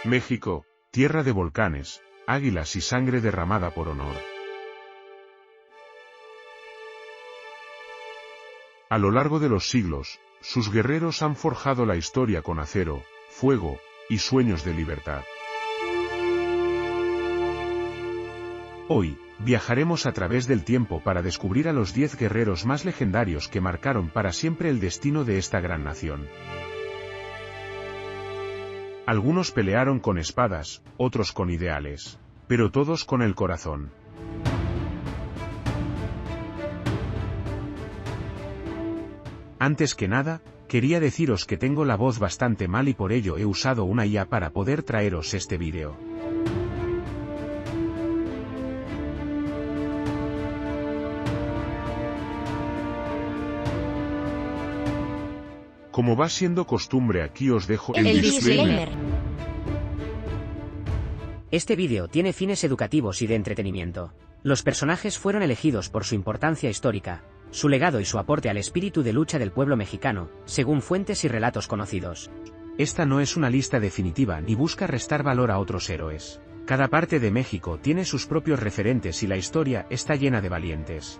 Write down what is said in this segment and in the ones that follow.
México, tierra de volcanes, águilas y sangre derramada por honor. A lo largo de los siglos, sus guerreros han forjado la historia con acero, fuego y sueños de libertad. Hoy, viajaremos a través del tiempo para descubrir a los 10 guerreros más legendarios que marcaron para siempre el destino de esta gran nación. Algunos pelearon con espadas, otros con ideales, pero todos con el corazón. Antes que nada, quería deciros que tengo la voz bastante mal y por ello he usado una IA para poder traeros este vídeo. Como va siendo costumbre, aquí os dejo el disclaimer. Este vídeo tiene fines educativos y de entretenimiento. Los personajes fueron elegidos por su importancia histórica, su legado y su aporte al espíritu de lucha del pueblo mexicano, según fuentes y relatos conocidos. Esta no es una lista definitiva ni busca restar valor a otros héroes. Cada parte de México tiene sus propios referentes y la historia está llena de valientes.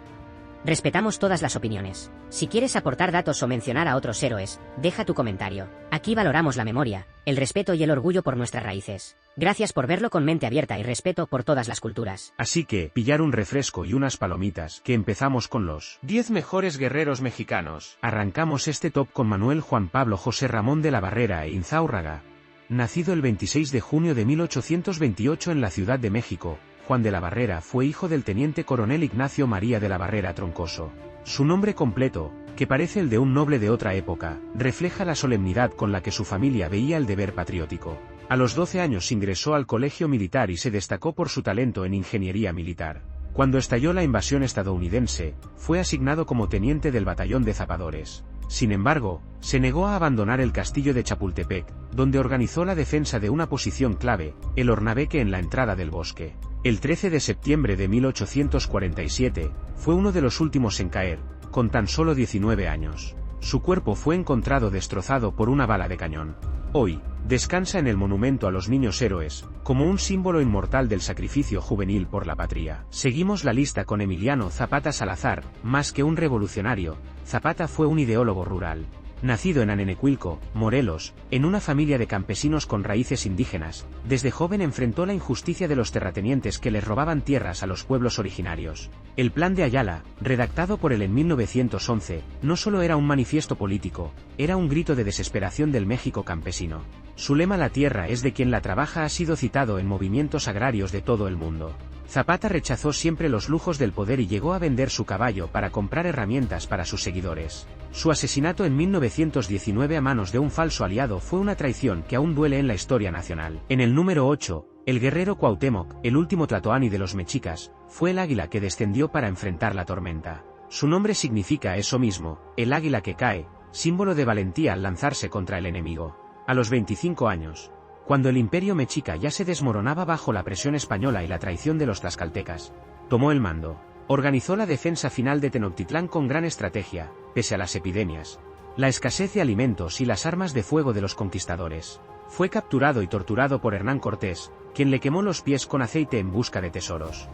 Respetamos todas las opiniones. Si quieres aportar datos o mencionar a otros héroes, deja tu comentario. Aquí valoramos la memoria, el respeto y el orgullo por nuestras raíces. Gracias por verlo con mente abierta y respeto por todas las culturas. Así que, pillar un refresco y unas palomitas, que empezamos con los 10 mejores guerreros mexicanos. Arrancamos este top con Manuel Juan Pablo José Ramón de la Barrera e Inzáurraga. Nacido el 26 de junio de 1828 en la Ciudad de México, Juan de la Barrera fue hijo del teniente coronel Ignacio María de la Barrera Troncoso. Su nombre completo, que parece el de un noble de otra época, refleja la solemnidad con la que su familia veía el deber patriótico. A los 12 años ingresó al colegio militar y se destacó por su talento en ingeniería militar. Cuando estalló la invasión estadounidense, fue asignado como teniente del batallón de zapadores. Sin embargo, se negó a abandonar el castillo de Chapultepec, donde organizó la defensa de una posición clave, el Hornabeque en la entrada del bosque. El 13 de septiembre de 1847, fue uno de los últimos en caer, con tan solo 19 años. Su cuerpo fue encontrado destrozado por una bala de cañón. Hoy, descansa en el monumento a los niños héroes, como un símbolo inmortal del sacrificio juvenil por la patria. Seguimos la lista con Emiliano Zapata Salazar. Más que un revolucionario, Zapata fue un ideólogo rural. Nacido en Anenecuilco, Morelos, en una familia de campesinos con raíces indígenas, desde joven enfrentó la injusticia de los terratenientes que les robaban tierras a los pueblos originarios. El Plan de Ayala, redactado por él en 1911, no solo era un manifiesto político, era un grito de desesperación del México campesino. Su lema "La tierra es de quien la trabaja" ha sido citado en movimientos agrarios de todo el mundo. Zapata rechazó siempre los lujos del poder y llegó a vender su caballo para comprar herramientas para sus seguidores. Su asesinato en 1919 a manos de un falso aliado fue una traición que aún duele en la historia nacional. En el número 8, el guerrero Cuauhtémoc, el último tlatoani de los mexicas, fue el águila que descendió para enfrentar la tormenta. Su nombre significa eso mismo, el águila que cae, símbolo de valentía al lanzarse contra el enemigo. A los 25 años, cuando el imperio mexica ya se desmoronaba bajo la presión española y la traición de los tlaxcaltecas, tomó el mando. Organizó la defensa final de Tenochtitlán con gran estrategia, pese a las epidemias, la escasez de alimentos y las armas de fuego de los conquistadores. Fue capturado y torturado por Hernán Cortés, quien le quemó los pies con aceite en busca de tesoros.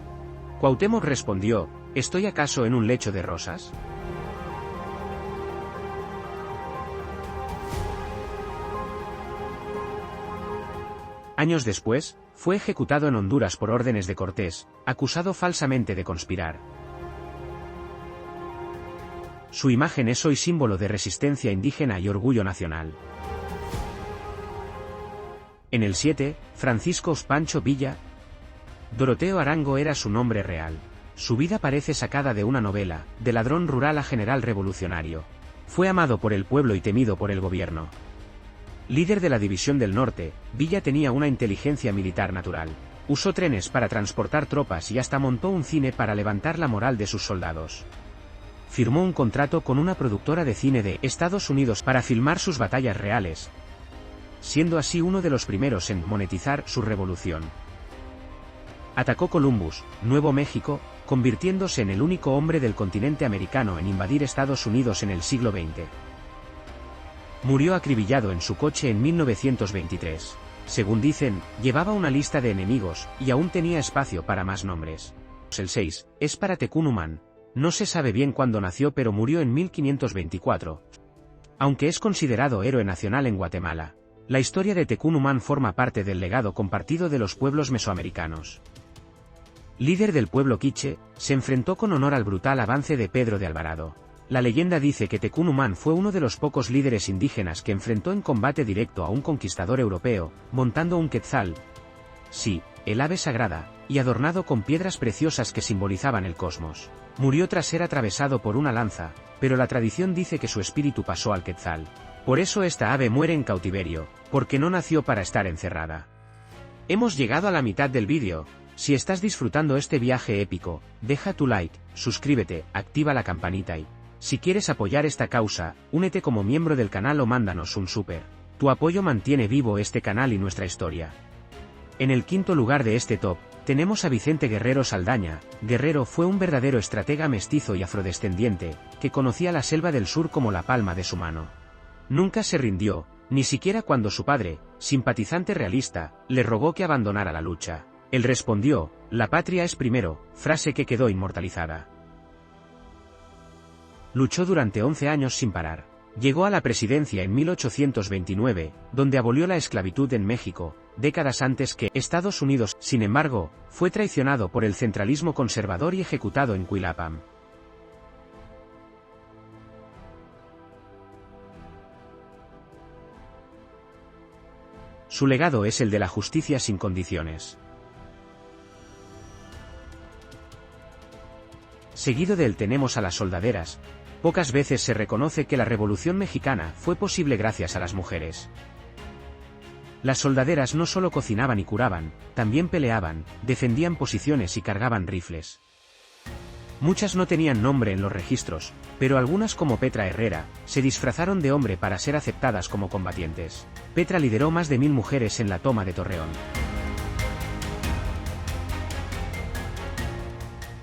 Cuauhtémoc respondió: ¿estoy acaso en un lecho de rosas? Años después, fue ejecutado en Honduras por órdenes de Cortés, acusado falsamente de conspirar. Su imagen es hoy símbolo de resistencia indígena y orgullo nacional. En el 7, Francisco Pancho Villa. Doroteo Arango era su nombre real. Su vida parece sacada de una novela, de ladrón rural a general revolucionario. Fue amado por el pueblo y temido por el gobierno. Líder de la División del Norte, Villa tenía una inteligencia militar natural. Usó trenes para transportar tropas y hasta montó un cine para levantar la moral de sus soldados. Firmó un contrato con una productora de cine de Estados Unidos para filmar sus batallas reales, siendo así uno de los primeros en monetizar su revolución. Atacó Columbus, Nuevo México, convirtiéndose en el único hombre del continente americano en invadir Estados Unidos en el siglo XX. Murió acribillado en su coche en 1923. Según dicen, llevaba una lista de enemigos, y aún tenía espacio para más nombres. El 6, es para Tecún No se sabe bien cuándo nació, pero murió en 1524. Aunque es considerado héroe nacional en Guatemala, la historia de Tecún forma parte del legado compartido de los pueblos mesoamericanos. Líder del pueblo quiche, se enfrentó con honor al brutal avance de Pedro de Alvarado. La leyenda dice que Tecún fue uno de los pocos líderes indígenas que enfrentó en combate directo a un conquistador europeo, montando un quetzal. Sí, el ave sagrada, y adornado con piedras preciosas que simbolizaban el cosmos. Murió tras ser atravesado por una lanza, pero la tradición dice que su espíritu pasó al quetzal. Por eso esta ave muere en cautiverio, porque no nació para estar encerrada. Hemos llegado a la mitad del vídeo. Si estás disfrutando este viaje épico, deja tu like, suscríbete, activa la campanita y, si quieres apoyar esta causa, únete como miembro del canal o mándanos un super. Tu apoyo mantiene vivo este canal y nuestra historia. En el quinto lugar de este top, tenemos a Vicente Guerrero Saldaña. Guerrero fue un verdadero estratega mestizo y afrodescendiente, que conocía la selva del sur como la palma de su mano. Nunca se rindió, ni siquiera cuando su padre, simpatizante realista, le rogó que abandonara la lucha. Él respondió, la patria es primero, frase que quedó inmortalizada. Luchó durante 11 años sin parar. Llegó a la presidencia en 1829, donde abolió la esclavitud en México, décadas antes que Estados Unidos. Sin embargo, fue traicionado por el centralismo conservador y ejecutado en Cuilapam. Su legado es el de la justicia sin condiciones. Seguido de él tenemos a las soldaderas. Pocas veces se reconoce que la Revolución Mexicana fue posible gracias a las mujeres. Las soldaderas no solo cocinaban y curaban, también peleaban, defendían posiciones y cargaban rifles. Muchas no tenían nombre en los registros, pero algunas como Petra Herrera, se disfrazaron de hombre para ser aceptadas como combatientes. Petra lideró más de 1000 mujeres en la toma de Torreón.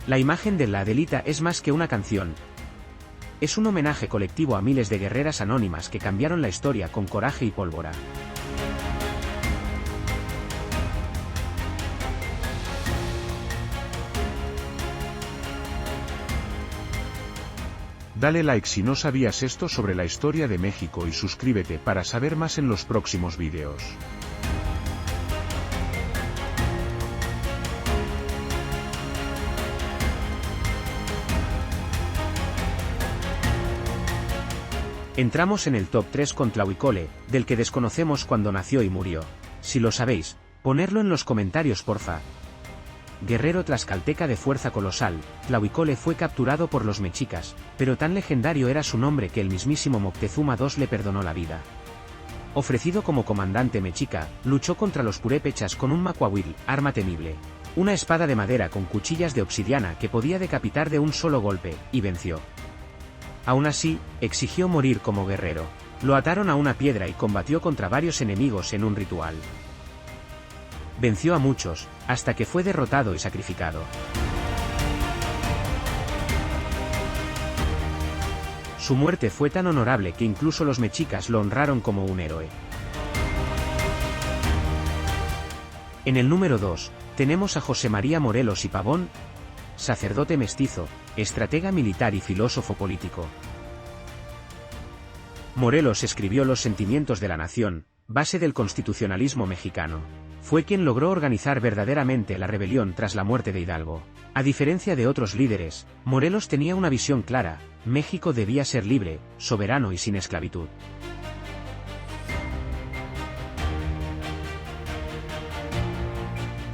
La imagen de la Adelita es más que una canción. Es un homenaje colectivo a miles de guerreras anónimas que cambiaron la historia con coraje y pólvora. Dale like si no sabías esto sobre la historia de México y suscríbete para saber más en los próximos vídeos. Entramos en el top 3 con Tlahuicole, del que desconocemos cuándo nació y murió. Si lo sabéis, ponedlo en los comentarios porfa. Guerrero tlaxcalteca de fuerza colosal, Tlahuicole fue capturado por los mexicas, pero tan legendario era su nombre que el mismísimo Moctezuma II le perdonó la vida. Ofrecido como comandante mexica, luchó contra los purépechas con un macuahuitl, arma temible. Una espada de madera con cuchillas de obsidiana que podía decapitar de un solo golpe, y venció. Aún así, exigió morir como guerrero. Lo ataron a una piedra y combatió contra varios enemigos en un ritual. Venció a muchos, hasta que fue derrotado y sacrificado. Su muerte fue tan honorable que incluso los mexicas lo honraron como un héroe. En el número 2, tenemos a José María Morelos y Pavón, sacerdote mestizo, estratega militar y filósofo político. Morelos escribió Los sentimientos de la nación, base del constitucionalismo mexicano. Fue quien logró organizar verdaderamente la rebelión tras la muerte de Hidalgo. A diferencia de otros líderes, Morelos tenía una visión clara: México debía ser libre, soberano y sin esclavitud.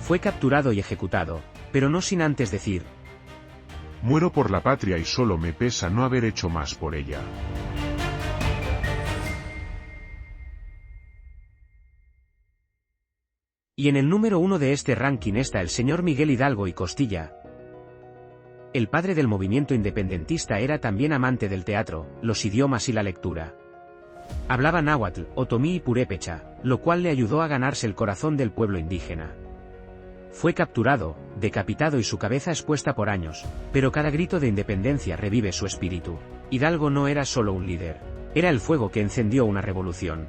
Fue capturado y ejecutado, pero no sin antes decir: muero por la patria y solo me pesa no haber hecho más por ella. Y en el número 1 de este ranking está el señor Miguel Hidalgo y Costilla. El padre del movimiento independentista era también amante del teatro, los idiomas y la lectura. Hablaba náhuatl, otomí y purépecha, lo cual le ayudó a ganarse el corazón del pueblo indígena. Fue capturado, decapitado y su cabeza expuesta por años, pero cada grito de independencia revive su espíritu. Hidalgo no era solo un líder, era el fuego que encendió una revolución.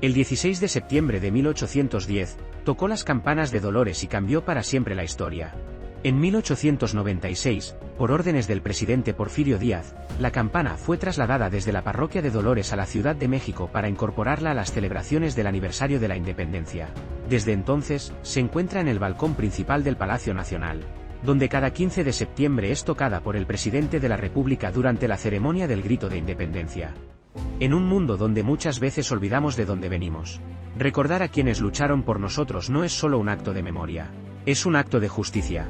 El 16 de septiembre de 1810, tocó las campanas de Dolores y cambió para siempre la historia. En 1896, por órdenes del presidente Porfirio Díaz, la campana fue trasladada desde la parroquia de Dolores a la Ciudad de México para incorporarla a las celebraciones del aniversario de la independencia. Desde entonces, se encuentra en el balcón principal del Palacio Nacional, donde cada 15 de septiembre es tocada por el presidente de la República durante la ceremonia del grito de independencia. En un mundo donde muchas veces olvidamos de dónde venimos, recordar a quienes lucharon por nosotros no es solo un acto de memoria, es un acto de justicia.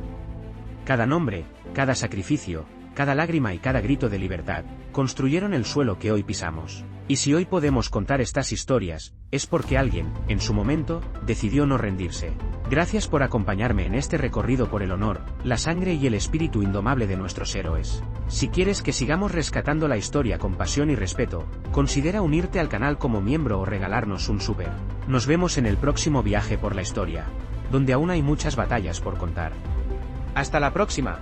Cada nombre, cada sacrificio, cada lágrima y cada grito de libertad, construyeron el suelo que hoy pisamos. Y si hoy podemos contar estas historias, es porque alguien, en su momento, decidió no rendirse. Gracias por acompañarme en este recorrido por el honor, la sangre y el espíritu indomable de nuestros héroes. Si quieres que sigamos rescatando la historia con pasión y respeto, considera unirte al canal como miembro o regalarnos un super. Nos vemos en el próximo viaje por la historia, donde aún hay muchas batallas por contar. ¡Hasta la próxima!